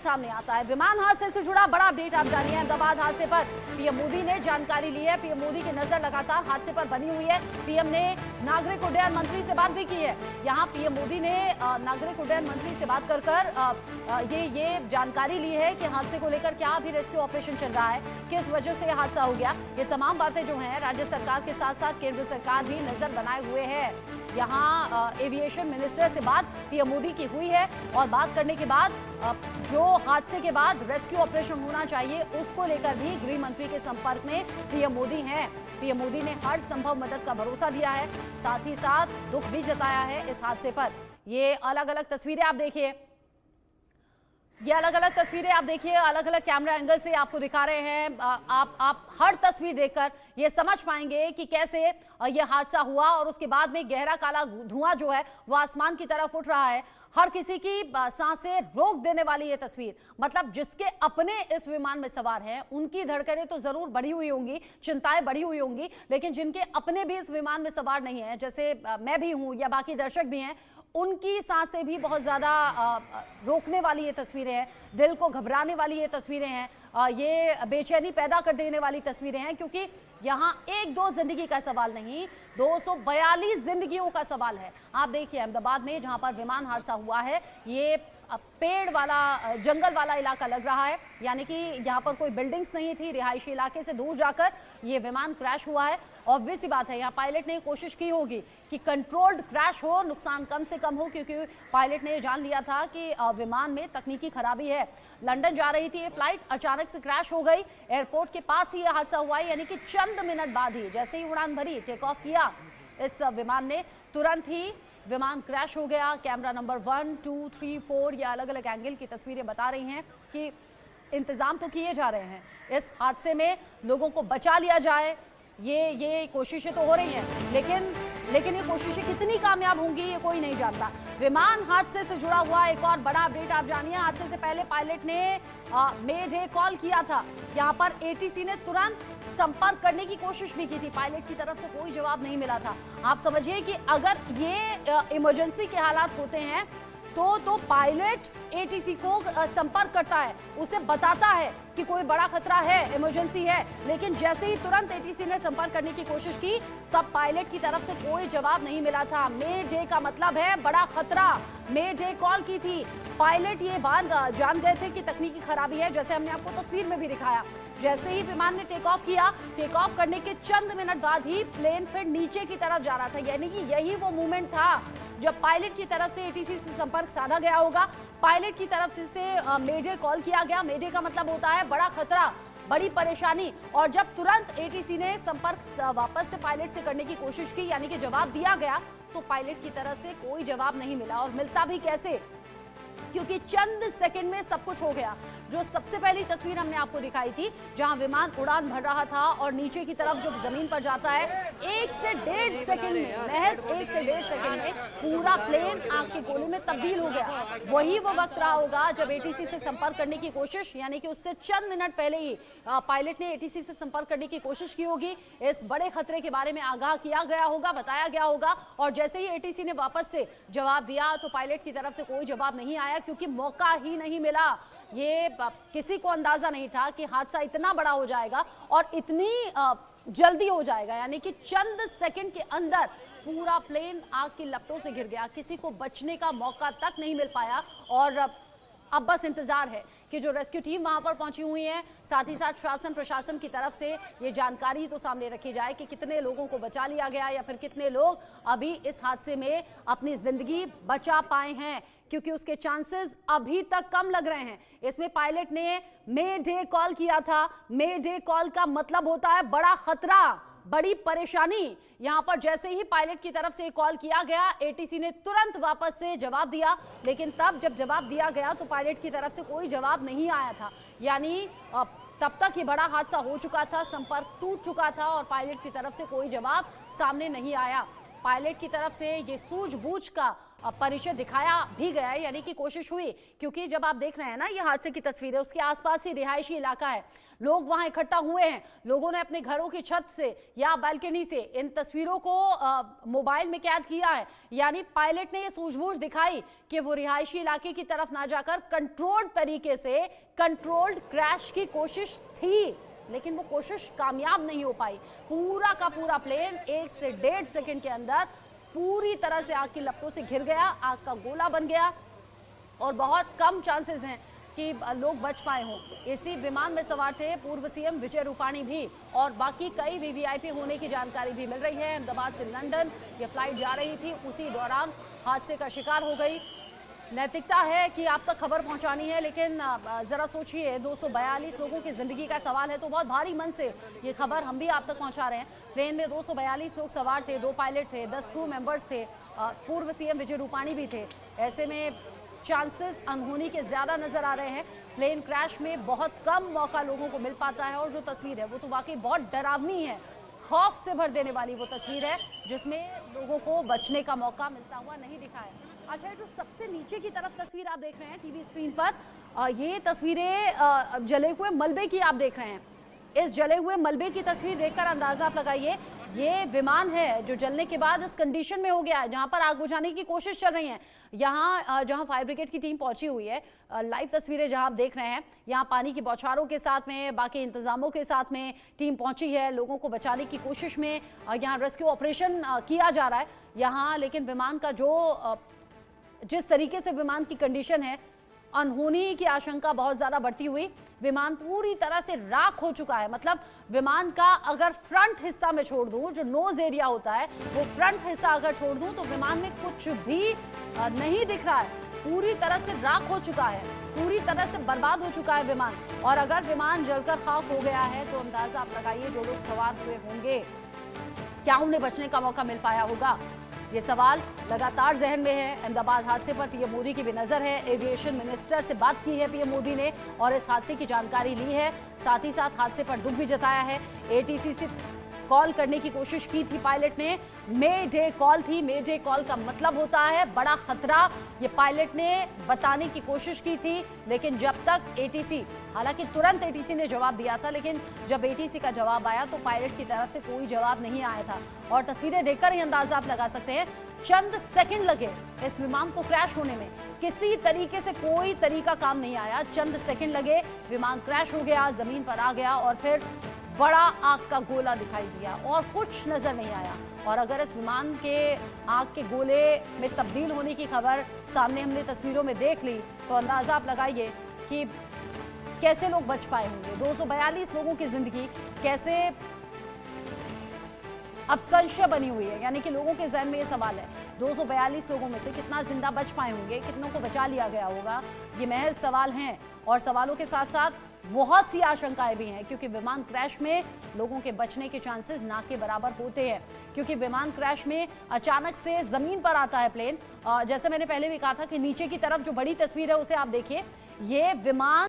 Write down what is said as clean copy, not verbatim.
सामने आता है। विमान हादसे से जुड़ा बड़ा अपडेट आप जानिए। अहमदाबाद हादसे पर पीएम मोदी ने जानकारी ली है। पीएम मोदी की नजर लगातार हादसे पर बनी हुई है। पीएम ने नागरिक उड्डयन मंत्री से बात भी की है। यहाँ पीएम मोदी ने नागरिक उड्डयन मंत्री से बात कर ये जानकारी ली है कि हादसे को लेकर क्या अभी रेस्क्यू ऑपरेशन चल रहा है, किस वजह से हादसा हो गया। ये तमाम बातें जो हैं राज्य सरकार के साथ साथ केंद्र सरकार भी नजर बनाए हुए है। यहाँ एविएशन मिनिस्टर से बात पीएम मोदी की हुई है और बात करने के बाद जो हादसे के बाद रेस्क्यू ऑपरेशन होना चाहिए उसको लेकर भी गृह मंत्री के संपर्क में पीएम मोदी हैं। पीएम मोदी ने हर संभव मदद का भरोसा दिया है, साथ ही साथ दुख भी जताया है इस हादसे पर। ये अलग अलग तस्वीरें आप देखिए, अलग अलग कैमरा एंगल से आपको दिखा रहे हैं। आप हर तस्वीर देखकर ये समझ पाएंगे कि कैसे ये हादसा हुआ और उसके बाद में गहरा काला धुआं जो है वो आसमान की तरफ उठ रहा है। हर किसी की सांसें रोक देने वाली ये तस्वीर, मतलब जिसके अपने इस विमान में सवार हैं उनकी धड़कनें तो जरूर बढ़ी हुई होंगी, चिंताएं बढ़ी हुई होंगी, लेकिन जिनके अपने भी इस विमान में सवार नहीं है, जैसे मैं भी हूं या बाकी दर्शक भी हैं, उनकी सांसें भी बहुत ज़्यादा रोकने वाली ये तस्वीरें हैं, दिल को घबराने वाली ये तस्वीरें हैं, ये बेचैनी पैदा कर देने वाली तस्वीरें हैं, क्योंकि यहाँ एक दो जिंदगी का सवाल नहीं, 242 जिंदगियों का सवाल है। आप देखिए अहमदाबाद में जहाँ पर विमान हादसा हुआ है, ये पेड़ वाला जंगल वाला इलाका लग रहा है, यानी कि यहाँ पर कोई बिल्डिंग्स नहीं थी। रिहायशी इलाके से दूर जाकर ये विमान क्रैश हुआ है। ऑब्वियस सी बात है, यहाँ पायलट ने कोशिश की होगी कि कंट्रोल्ड क्रैश हो, नुकसान कम से कम हो, क्योंकि पायलट ने जान लिया था कि विमान में तकनीकी खराबी है। लंदन जा रही थी ये फ्लाइट, अचानक से क्रैश हो गई। एयरपोर्ट के पास ही यह हादसा हुआ है, यानी कि चंद मिनट बाद ही जैसे ही उड़ान भरी, टेक ऑफ किया इस विमान ने, तुरंत ही विमान क्रैश हो गया। कैमरा नंबर 1, 2, 3, 4 या अलग अलग एंगल की तस्वीरें बता रही हैं कि इंतजाम तो किए जा रहे हैं, इस हादसे में लोगों को बचा लिया जाए, ये कोशिशें तो हो रही हैं, लेकिन ये कोशिशें कितनी कामयाब होंगी ये कोई नहीं जानता। विमान हादसे से जुड़ा हुआ एक और बड़ा अपडेट आप जानिए। हादसे से पहले पायलट ने मेडे कॉल किया था। यहाँ पर एटीसी ने तुरंत संपर्क करने की कोशिश भी की थी, पायलट की तरफ से कोई जवाब नहीं मिला था। आप समझिए कि अगर ये इमरजेंसी के हालात होते हैं तो पायलट एटीसी को संपर्क करता है, उसे बताता है कि कोई बड़ा खतरा है, इमरजेंसी है, लेकिन जैसे ही तुरंत एटीसी ने संपर्क करने की कोशिश की तब पायलट की तरफ से कोई जवाब नहीं मिला था। मेडे का मतलब है बड़ा खतरा। मेडे कॉल की थी, पायलट ये बात जान गए थे कि तकनीकी खराबी है, जैसे हमने आपको तस्वीर में भी दिखाया। जैसे ही विमान ने टेक ऑफ किया, टेक ऑफ करने के चंद मिनट बाद ही प्लेन फिर नीचे की तरफ जा रहा था, यानी कि यही वो मोमेंट था जब पायलट की तरफ से एटीसी से संपर्क साधा गया होगा। पायलट की तरफ से मेडे कॉल किया गया। मेडे का मतलब होता है बड़ा खतरा, बड़ी परेशानी, और जब तुरंत एटीसी ने संपर्क वापस से पायलट से करने की कोशिश की, यानी कि जवाब दिया गया, तो पायलट की तरफ से कोई जवाब नहीं मिला। और मिलता भी कैसे, क्योंकि चंद सेकंड में सब कुछ हो गया। जो सबसे पहली तस्वीर हमने आपको दिखाई थी, जहां विमान उड़ान भर रहा था और नीचे की तरफ जब जमीन पर जाता है, 1 से 1.5 सेकंड में, महज 1 से 1.5 सेकंड में पूरा प्लेन आग के गोले में तब्दील हो गया। वही वो वक्त रहा होगा जब एटीसी से संपर्क करने की कोशिश, यानी कि उससे चंद मिनट पहले ही पायलट ने एटीसी से संपर्क करने की कोशिश की होगी, इस बड़े खतरे के बारे में आगाह किया गया होगा, बताया गया होगा, और जैसे ही एटीसी ने वापस से जवाब दिया तो पायलट की तरफ से कोई जवाब नहीं आया, क्योंकि मौका ही नहीं मिला। ये किसी को अंदाजा नहीं था कि हादसा इतना बड़ा हो जाएगा और इतनी जल्दी हो जाएगा, यानी कि चंद सेकंड के अंदर पूरा प्लेन आग की लपटों से गिर गया। किसी को बचने का मौका तक नहीं मिल पाया। और अब बस इंतजार है कि जो रेस्क्यू टीम वहां पर पहुंची हुई है, साथ ही साथ शासन प्रशासन की तरफ से ये जानकारी तो सामने रखी जाए कि कितने लोगों को बचा लिया गया या फिर कितने लोग अभी इस हादसे में अपनी जिंदगी बचा पाए हैं, क्योंकि उसके चांसेस अभी तक कम लग रहे हैं। इसमें पायलट ने मेडे कॉल किया था। मेडे कॉल का मतलब होता है बड़ा खतरा, बड़ी परेशानी। यहां पर जैसे ही पायलट की तरफ से कॉल किया गया, एटीसी ने तुरंत वापस से जवाब दिया, लेकिन तब जब जवाब दिया गया तो पायलट की तरफ से कोई जवाब नहीं आया था, यानी तब तक ये बड़ा हादसा हो चुका था, संपर्क टूट चुका था और पायलट की तरफ से कोई जवाब सामने नहीं आया। पायलट की तरफ से ये सूझबूझ का परिचय दिखाया भी गया है, यानी कि कोशिश हुई, क्योंकि जब आप देख रहे हैं ना ये हादसे की तस्वीरें, उसके आसपास ही रिहायशी इलाका है, लोग वहां इकट्ठा हुए हैं, लोगों ने अपने घरों की छत से या बालकनी से इन तस्वीरों को मोबाइल में कैद किया है। यानी पायलट ने ये सूझबूझ दिखाई कि वो रिहायशी इलाके की तरफ ना जाकर कंट्रोल्ड तरीके से कंट्रोल्ड क्रैश की कोशिश थी, लेकिन वो कोशिश कामयाब नहीं हो पाई। पूरा का पूरा प्लेन 1 से 1.5 सेकंड के अंदर पूरी तरह से आग की लपटों से घिर गया, आग का गोला बन गया और बहुत कम चांसेस हैं कि लोग बच पाए हों। इसी विमान में सवार थे पूर्व सीएम विजय रूपाणी भी और बाकी कई वीवीआईपी होने की जानकारी भी मिल रही है। अहमदाबाद से लंदन ये फ्लाइट जा रही थी, उसी दौरान हादसे का शिकार हो गई। नैतिकता है कि आप तक खबर पहुंचानी है, लेकिन जरा सोचिए 242 लोगों की जिंदगी का सवाल है, तो बहुत भारी मन से ये खबर हम भी आप तक पहुंचा रहे हैं। प्लेन में 242 लोग सवार थे, 2 पायलट थे, 10 क्रू मेंबर्स थे, पूर्व सीएम विजय रूपाणी भी थे। ऐसे में चांसेस अनहोनी के ज्यादा नजर आ रहे हैं। प्लेन क्रैश में बहुत कम मौका लोगों को मिल पाता है और जो तस्वीर है वो तो वाकई बहुत डरावनी है, खौफ से भर देने वाली वो तस्वीर है जिसमें लोगों को बचने का मौका मिलता हुआ नहीं दिखा है। अच्छा, जो सबसे नीचे की तरफ तस्वीर आप देख रहे हैं टीवी स्क्रीन पर, ये तस्वीरें जले हुए मलबे की आप देख रहे हैं। इस जले हुए मलबे की तस्वीर देखकर अंदाजा आप लगाइए, ये विमान है जो जलने के बाद इस कंडीशन में हो गया है, जहां पर आग बुझाने की कोशिश चल रही है। यहाँ जहां फायर ब्रिगेड की टीम पहुंची हुई है, लाइव तस्वीरें जहां आप देख रहे हैं, यहाँ पानी की बौछारों के साथ में, बाकी इंतजामों के साथ में टीम पहुंची है लोगों को बचाने की कोशिश में। यहाँ रेस्क्यू ऑपरेशन किया जा रहा है यहाँ, लेकिन विमान का जो जिस तरीके से विमान की कंडीशन है, अनहोनी की आशंका बहुत ज्यादा बढ़ती हुई। विमान पूरी तरह से राख हो चुका है, मतलब विमान का अगर फ्रंट हिस्सा में छोड़ दूं, जो नोज एरिया होता है वो फ्रंट हिस्सा अगर छोड़ दूं तो विमान में कुछ भी नहीं दिख रहा है, पूरी तरह से राख हो चुका है, पूरी तरह से बर्बाद हो चुका है विमान। और अगर विमान जलकर खाक हो गया है तो अंदाजा आप लगाइए जो लोग सवार हुए होंगे क्या उन्हें बचने का मौका मिल पाया होगा, ये सवाल लगातार जहन में है। अहमदाबाद हादसे पर पीएम मोदी की भी नजर है। एविएशन मिनिस्टर से बात की है पीएम मोदी ने और इस हादसे की जानकारी ली है, साथ ही साथ हादसे पर दुख भी जताया है। एटीसी से कॉल करने की कोशिश की थी पायलट ने, मे डे कॉल थी। मे डे कॉल का मतलब होता है बड़ा खतरा, ये पायलट ने बताने की कोशिश की थी, लेकिन जब तक एटीसी, हालांकि तुरंत एटीसी ने जवाब दिया था, लेकिन जब एटीसी का जवाब आया तो पायलट की तरफ से कोई जवाब नहीं आया था। और तस्वीरें देखकर ही अंदाजा आप लगा सकते हैं, चंद सेकंड लगे इस विमान को क्रैश होने में, किसी तरीके से कोई तरीका काम नहीं आया, चंद सेकंड लगे, विमान क्रैश हो गया, जमीन पर आ गया और फिर बड़ा आग का गोला दिखाई दिया और कुछ नजर नहीं आया। और अगर इस विमान के आग के गोले में तब्दील होने की खबर सामने हमने तस्वीरों में देख ली तो अंदाजा आप लगाइए कि कैसे लोग बच पाए होंगे। 242 लोगों की जिंदगी कैसे अब संशय बनी हुई है, यानी कि लोगों के जहन में ये सवाल है 242 लोगों में से कितना जिंदा बच पाए होंगे, कितनों को बचा लिया गया होगा, ये महज सवाल हैं। और सवालों के साथ साथ बहुत सी आशंकाएं भी हैं, क्योंकि विमान क्रैश में लोगों के बचने के चांसेस ना के बराबर होते हैं, क्योंकि विमान क्रैश में अचानक से जमीन पर आता है प्लेन। जैसे मैंने पहले भी कहा था कि नीचे की तरफ जो बड़ी तस्वीर है उसे आप देखिए, ये विमान